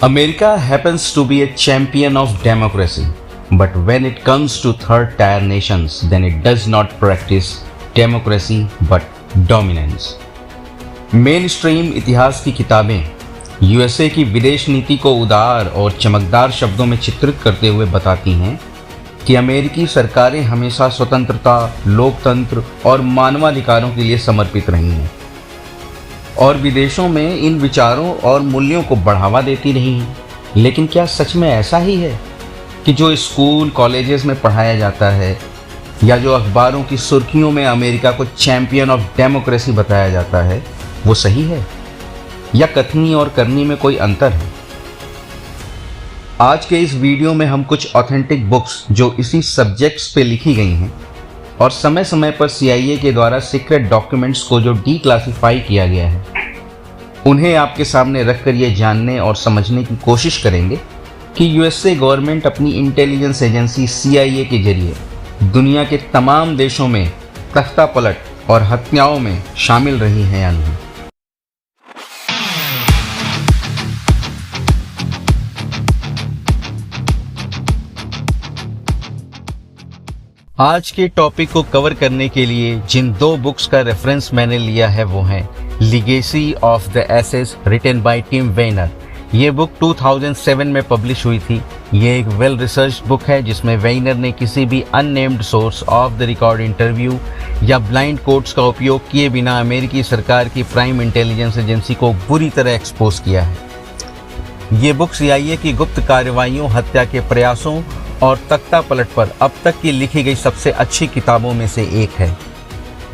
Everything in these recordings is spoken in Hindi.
America happens to be a champion of democracy, but when it comes to third tier nations, then it does not practice democracy but dominance. Main stream इतिहास की किताबें यूएसए की विदेश नीति को उदार और चमकदार शब्दों में चित्रित करते हुए बताती हैं कि अमेरिकी सरकारें हमेशा स्वतंत्रता, लोकतंत्र और मानवाधिकारों के लिए समर्पित रही हैं और विदेशों में इन विचारों और मूल्यों को बढ़ावा देती रही हैं। लेकिन क्या सच में ऐसा ही है कि जो स्कूल कॉलेजेस में पढ़ाया जाता है या जो अखबारों की सुर्खियों में अमेरिका को चैंपियन ऑफ डेमोक्रेसी बताया जाता है वो सही है या कथनी और करनी में कोई अंतर है? आज के इस वीडियो में हम कुछ ऑथेंटिक बुक्स जो इसी सब्जेक्ट्स पे लिखी गई हैं और समय समय पर CIA के द्वारा सीक्रेट डॉक्यूमेंट्स को जो डीक्लासिफाई किया गया है उन्हें आपके सामने रखकर ये जानने और समझने की कोशिश करेंगे कि यूएसए गवर्नमेंट अपनी इंटेलिजेंस एजेंसी CIA के जरिए दुनिया के तमाम देशों में तख्तापलट और हत्याओं में शामिल रही है या नहीं। आज के टॉपिक को कवर करने के लिए जिन दो बुक्स का रेफरेंस मैंने लिया है वो हैं legacy of the ashes written by Tim Weiner. ये बुक 2007 में पब्लिश हुई थी। ये एक वेल रिसर्च्ड बुक है जिसमें वेनर ने किसी भी unnamed source of the record interview या ब्लाइंड कोट्स का उपयोग किए बिना अमेरिकी सरकार की प्राइम इंटेलिजेंस एजेंसी को बुरी तरह एक्सपोज किया है। ये बुक CIA की गुप्त कार्रवाइयों, हत्या के प्रयासों और तख्तापलट पर अब तक की लिखी गई सबसे अच्छी किताबों में से एक है।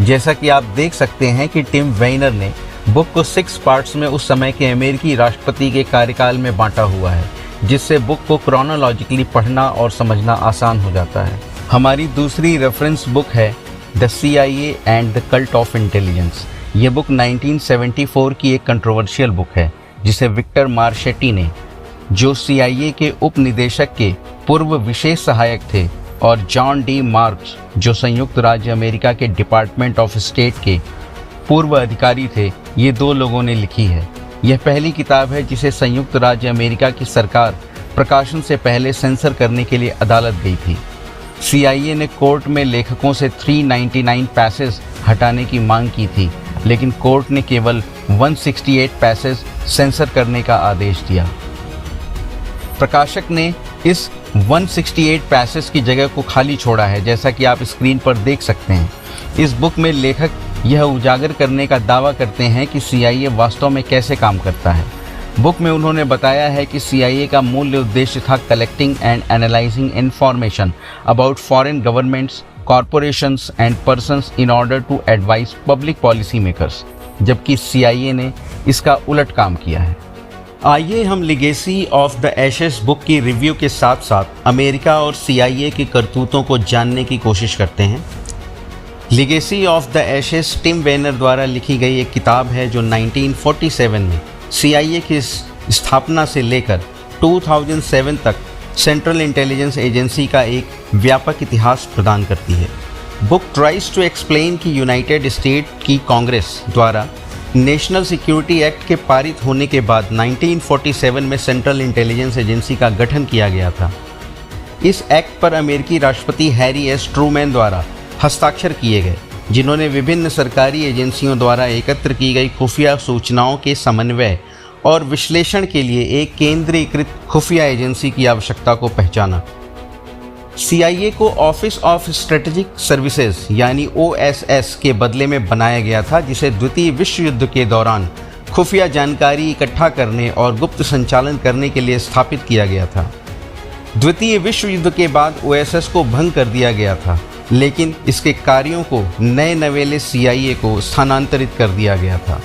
जैसा कि आप देख सकते हैं कि टिम वेनर ने बुक को 6 पार्ट्स में उस समय के अमेरिकी राष्ट्रपति के कार्यकाल में बांटा हुआ है, जिससे बुक को क्रोनोलॉजिकली पढ़ना और समझना आसान हो जाता है। हमारी दूसरी रेफरेंस बुक है the CIA and the cult of intelligence. ये बुक 1974 की एक कंट्रोवर्शियल बुक है जिसे विक्टर मार्शेटी ने, जो CIA के उप निदेशक के पूर्व विशेष सहायक थे, और जॉन डी मार्क्स, जो संयुक्त राज्य अमेरिका के डिपार्टमेंट ऑफ स्टेट के पूर्व अधिकारी थे, ये दो लोगों ने लिखी है। यह पहली किताब है जिसे संयुक्त राज्य अमेरिका की सरकार प्रकाशन से पहले सेंसर करने के लिए अदालत गई थी। CIA ने कोर्ट में लेखकों से 399 पैसेज हटाने की मांग की थी, लेकिन कोर्ट ने केवल 168 पैसेज सेंसर करने का आदेश दिया। प्रकाशक ने इस 168 पैसेज की जगह को खाली छोड़ा है, जैसा कि आप स्क्रीन पर देख सकते हैं। इस बुक में लेखक यह उजागर करने का दावा करते हैं कि CIA वास्तव में कैसे काम करता है। बुक में उन्होंने बताया है कि CIA का मूल उद्देश्य था collecting and analysing information about foreign governments, corporations and persons in order to advise public policy makers, जबकि CIA ने इसका उलट काम किया है। आइए हम legacy of the ashes book की रिव्यू के साथ साथ अमेरिका और CIA की करतूतों को जानने की कोशिश करते हैं। Legacy of the ashes Tim Weiner द्वारा लिखी गई एक किताब है जो 1947 में CIA की स्थापना से लेकर 2007 तक सेंट्रल इंटेलिजेंस एजेंसी का एक व्यापक इतिहास प्रदान करती है। बुक ट्राइज टू एक्सप्लेन कि यूनाइटेड स्टेट की कांग्रेस द्वारा नेशनल सिक्योरिटी एक्ट के पारित होने के बाद 1947 में सेंट्रल इंटेलिजेंस एजेंसी का गठन किया गया था। इस एक्ट पर अमेरिकी राष्ट्रपति हैरी एस ट्रूमैन द्वारा हस्ताक्षर किए गए, जिन्होंने विभिन्न सरकारी एजेंसियों द्वारा एकत्र की गई खुफिया सूचनाओं के समन्वय और विश्लेषण के लिए एक केंद्रीकृत खुफिया एजेंसी की आवश्यकता को पहचाना। CIA को ऑफिस ऑफ स्ट्रेटेजिक सर्विसेज यानी OSS के बदले में बनाया गया था, जिसे द्वितीय विश्व युद्ध के दौरान खुफिया जानकारी इकट्ठा करने और गुप्त संचालन करने के लिए स्थापित किया गया था। द्वितीय विश्व युद्ध के बाद OSS को भंग कर दिया गया था, लेकिन इसके कार्यों को नए नवेले CIA को स्थानांतरित कर दिया गया था।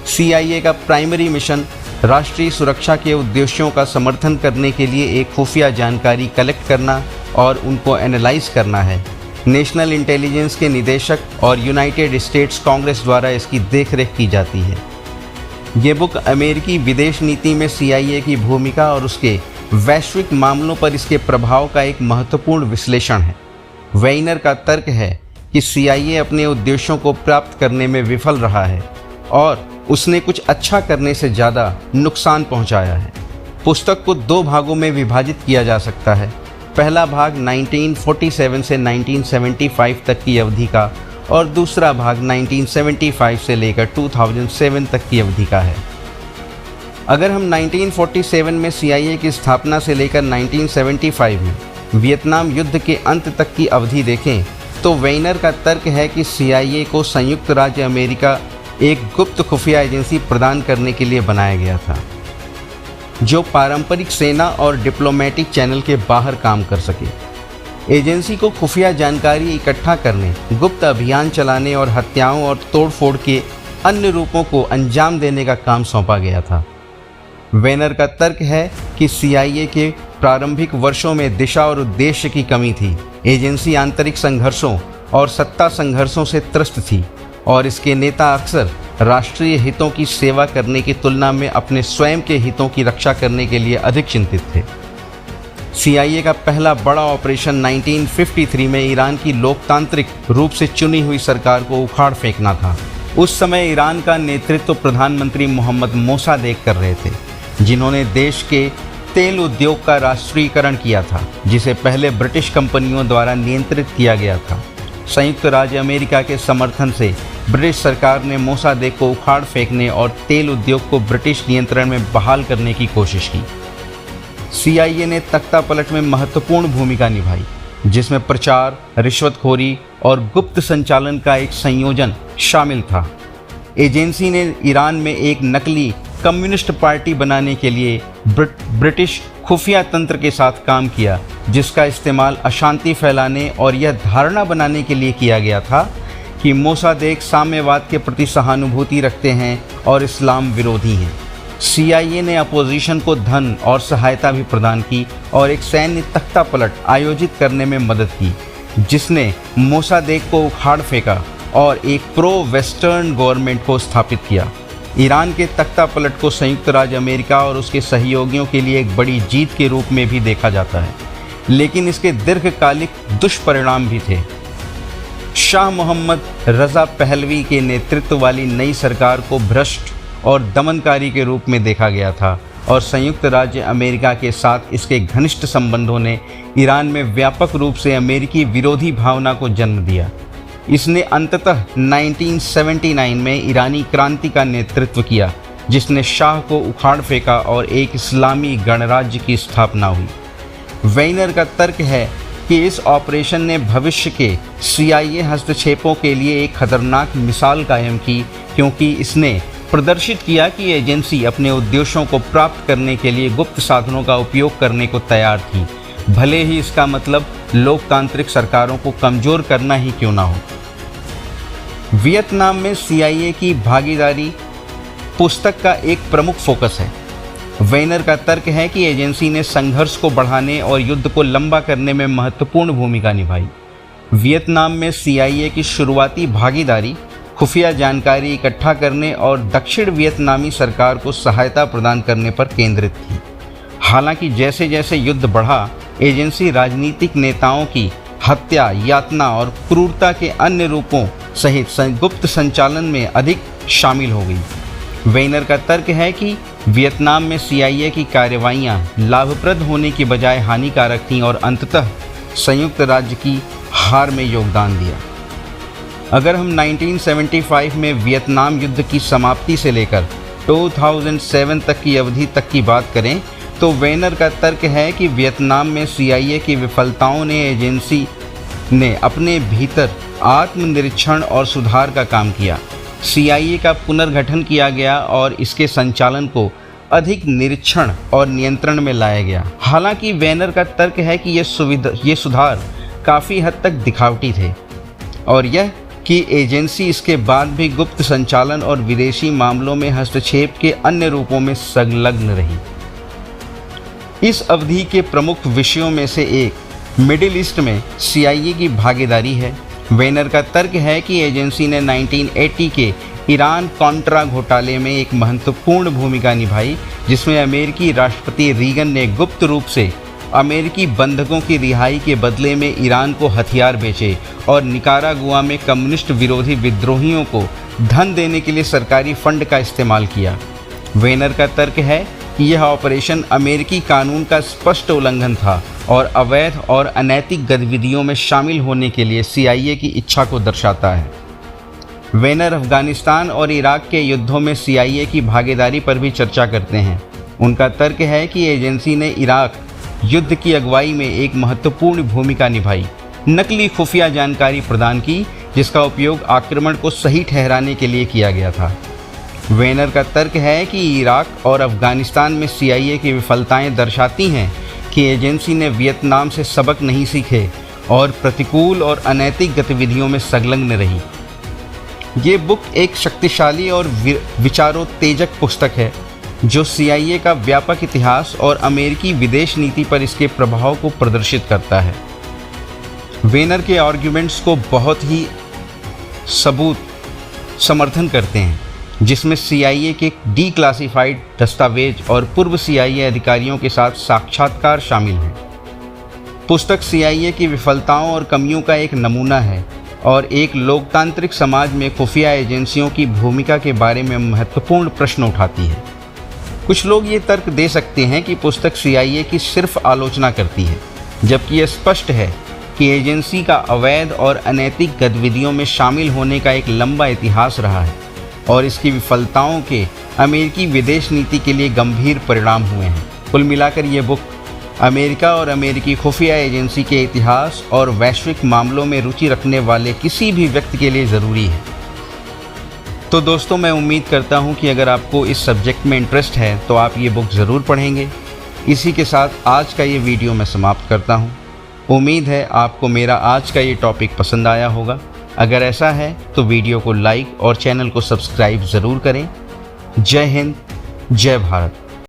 CIA का प्राइमरी मिशन राष्ट्रीय सुरक्षा के उद्देश्यों का समर्थन करने के लिए एक खुफिया जानकारी कलेक्ट करना और उनको एनालाइज करना है। नेशनल इंटेलिजेंस के निदेशक और यूनाइटेड स्टेट्स कांग्रेस द्वारा इसकी देखरेख की जाती है। ये बुक अमेरिकी विदेश नीति में CIA की भूमिका और उसके वैश्विक मामलों पर इसके प्रभाव का एक महत्वपूर्ण विश्लेषण है। वेइनर का तर्क है कि CIA अपने उद्देश्यों को प्राप्त करने में विफल रहा है और उसने कुछ अच्छा करने से ज़्यादा नुकसान पहुंचाया है। पुस्तक को 2 भागों में विभाजित किया जा सकता है। पहला भाग 1947 से 1975 तक की अवधि का और दूसरा भाग 1975 से लेकर 2007 तक की अवधि का है। अगर हम 1947 में CIA की स्थापना से लेकर 1975 में वियतनाम युद्ध के अंत तक की अवधि देखें तो वेइनर का तर्क है कि CIA को संयुक्त राज्य अमेरिका एक गुप्त खुफिया एजेंसी प्रदान करने के लिए बनाया गया था, जो पारंपरिक सेना और डिप्लोमेटिक चैनल के बाहर काम कर सके। एजेंसी को खुफिया जानकारी इकट्ठा करने, गुप्त अभियान चलाने और हत्याओं और तोड़फोड़ के अन्य रूपों को अंजाम देने का काम सौंपा गया था। वेइनर का तर्क है कि CIA के प्रारंभिक वर्षों में दिशा और उद्देश्य की कमी थी। एजेंसी आंतरिक संघर्षों और सत्ता संघर्षों से त्रस्त थी और इसके नेता अक्सर राष्ट्रीय हितों की सेवा करने की तुलना में अपने स्वयं के हितों की रक्षा करने के लिए अधिक चिंतित थे। CIA का पहला बड़ा ऑपरेशन 1953 में ईरान की लोकतांत्रिक रूप से चुनी हुई सरकार को उखाड़ फेंकना था। उस समय ईरान का नेतृत्व प्रधानमंत्री मोहम्मद मोसादेक कर रहे थे, जिन्होंने देश के तेल उद्योग का राष्ट्रीयकरण किया था, जिसे पहले ब्रिटिश कंपनियों द्वारा नियंत्रित किया गया था। संयुक्त राज्य अमेरिका के समर्थन से ब्रिटिश सरकार ने मोसादेक को उखाड़ फेंकने और तेल उद्योग को ब्रिटिश नियंत्रण में बहाल करने की कोशिश की। CIA ने तख्तापलट में महत्वपूर्ण भूमिका निभाई, जिसमें प्रचार, रिश्वतखोरी और गुप्त संचालन का एक संयोजन शामिल था। एजेंसी ने ईरान में एक नकली कम्युनिस्ट पार्टी बनाने के लिए ब्रिटिश खुफिया तंत्र के साथ काम किया, जिसका इस्तेमाल अशांति फैलाने और यह धारणा बनाने के लिए किया गया था कि मोसादेक साम्यवाद के प्रति सहानुभूति रखते हैं और इस्लाम विरोधी हैं। CIA ने अपोजिशन को धन और सहायता भी प्रदान की और एक सैन्य तख्तापलट आयोजित करने में मदद की, जिसने मोसादेक को उखाड़ फेंका और एक प्रो वेस्टर्न गवर्नमेंट को स्थापित किया। ईरान के तख्तापलट को संयुक्त राज्य अमेरिका और उसके सहयोगियों के लिए एक बड़ी जीत के रूप में भी देखा जाता है, लेकिन इसके दीर्घकालिक दुष्परिणाम भी थे। शाह मोहम्मद रज़ा पहलवी के नेतृत्व वाली नई सरकार को भ्रष्ट और दमनकारी के रूप में देखा गया था और संयुक्त राज्य अमेरिका के साथ इसके घनिष्ठ संबंधों ने ईरान में व्यापक रूप से अमेरिकी विरोधी भावना को जन्म दिया। इसने अंततः 1979 में ईरानी क्रांति का नेतृत्व किया, जिसने शाह को उखाड़ फेंका और एक इस्लामी गणराज्य की स्थापना हुई। वेइनर का तर्क है कि इस ऑपरेशन ने भविष्य के CIA हस्तक्षेपों के लिए एक खतरनाक मिसाल कायम की, क्योंकि इसने प्रदर्शित किया कि एजेंसी अपने उद्देश्यों को प्राप्त करने के लिए गुप्त साधनों का उपयोग करने को तैयार थी, भले ही इसका मतलब लोकतांत्रिक सरकारों को कमज़ोर करना ही क्यों ना हो। वियतनाम में CIA की भागीदारी पुस्तक का एक प्रमुख फोकस है। वेइनर का तर्क है कि एजेंसी ने संघर्ष को बढ़ाने और युद्ध को लंबा करने में महत्वपूर्ण भूमिका निभाई। वियतनाम में CIA की शुरुआती भागीदारी खुफिया जानकारी इकट्ठा करने और दक्षिण वियतनामी सरकार को सहायता प्रदान करने पर केंद्रित थी। हालांकि जैसे जैसे युद्ध बढ़ा, एजेंसी राजनीतिक नेताओं की हत्या, यातना और क्रूरता के अन्य रूपों सहित गुप्त संचालन में अधिक शामिल हो गई। वेइनर का तर्क है कि वियतनाम में CIA की कार्रवाइयाँ लाभप्रद होने की बजाय हानिकारक थीं और अंततः संयुक्त राज्य की हार में योगदान दिया। अगर हम 1975 में वियतनाम युद्ध की समाप्ति से लेकर 2007 तक की अवधि तक की बात करें, तो वेइनर का तर्क है कि वियतनाम में CIA की विफलताओं ने एजेंसी ने अपने भीतर आत्मनिरीक्षण और सुधार का काम किया। CIA का पुनर्गठन किया गया और इसके संचालन को अधिक निरीक्षण और नियंत्रण में लाया गया। हालांकि वेइनर का तर्क है कि ये सुधार काफ़ी हद तक दिखावटी थे और यह कि एजेंसी इसके बाद भी गुप्त संचालन और विदेशी मामलों में हस्तक्षेप के अन्य रूपों में संलग्न रही। इस अवधि के प्रमुख विषयों में से एक मिडिल ईस्ट में CIA की भागीदारी है। वेइनर का तर्क है कि एजेंसी ने 1980 के ईरान कॉन्ट्रा घोटाले में एक महत्वपूर्ण भूमिका निभाई, जिसमें अमेरिकी राष्ट्रपति रीगन ने गुप्त रूप से अमेरिकी बंधकों की रिहाई के बदले में ईरान को हथियार बेचे और निकारागुआ में कम्युनिस्ट विरोधी विद्रोहियों को धन देने के लिए सरकारी फंड का इस्तेमाल किया। वेइनर का तर्क है कि यह ऑपरेशन अमेरिकी कानून का स्पष्ट उल्लंघन था और अवैध और अनैतिक गतिविधियों में शामिल होने के लिए CIA की इच्छा को दर्शाता है। वेनर अफगानिस्तान और इराक के युद्धों में CIA की भागीदारी पर भी चर्चा करते हैं। उनका तर्क है कि एजेंसी ने इराक युद्ध की अगुवाई में एक महत्वपूर्ण भूमिका निभाई, नकली खुफिया जानकारी प्रदान की जिसका उपयोग आक्रमण को सही ठहराने के लिए किया गया था। वेनर का तर्क है कि इराक और अफगानिस्तान में CIA की विफलताएं दर्शाती हैं कि एजेंसी ने वियतनाम से सबक नहीं सीखे और प्रतिकूल और अनैतिक गतिविधियों में संलग्न रही। ये बुक एक शक्तिशाली और विचारोत्तेजक पुस्तक है जो CIA का व्यापक इतिहास और अमेरिकी विदेश नीति पर इसके प्रभाव को प्रदर्शित करता है। वेनर के आर्ग्यूमेंट्स को बहुत ही समर्थन करते हैं, जिसमें CIA के डीक्लासिफाइड दस्तावेज और पूर्व CIA अधिकारियों के साथ साक्षात्कार शामिल हैं। पुस्तक CIA की विफलताओं और कमियों का एक नमूना है और एक लोकतांत्रिक समाज में खुफिया एजेंसियों की भूमिका के बारे में महत्वपूर्ण प्रश्न उठाती है। कुछ लोग ये तर्क दे सकते हैं कि पुस्तक CIA की सिर्फ आलोचना करती है, जबकि यह स्पष्ट है कि एजेंसी का अवैध और अनैतिक गतिविधियों में शामिल होने का एक लंबा इतिहास रहा है और इसकी विफलताओं के अमेरिकी विदेश नीति के लिए गंभीर परिणाम हुए हैं। कुल मिलाकर ये बुक अमेरिका और अमेरिकी खुफिया एजेंसी के इतिहास और वैश्विक मामलों में रुचि रखने वाले किसी भी व्यक्ति के लिए ज़रूरी है। तो दोस्तों, मैं उम्मीद करता हूँ कि अगर आपको इस सब्जेक्ट में इंटरेस्ट है तो आप ये बुक ज़रूर पढ़ेंगे। इसी के साथ आज का ये वीडियो मैं समाप्त करता हूँ। उम्मीद है आपको मेरा आज का ये टॉपिक पसंद आया होगा। अगर ऐसा है तो वीडियो को लाइक और चैनल को सब्सक्राइब ज़रूर करें। जय हिंद, जय भारत।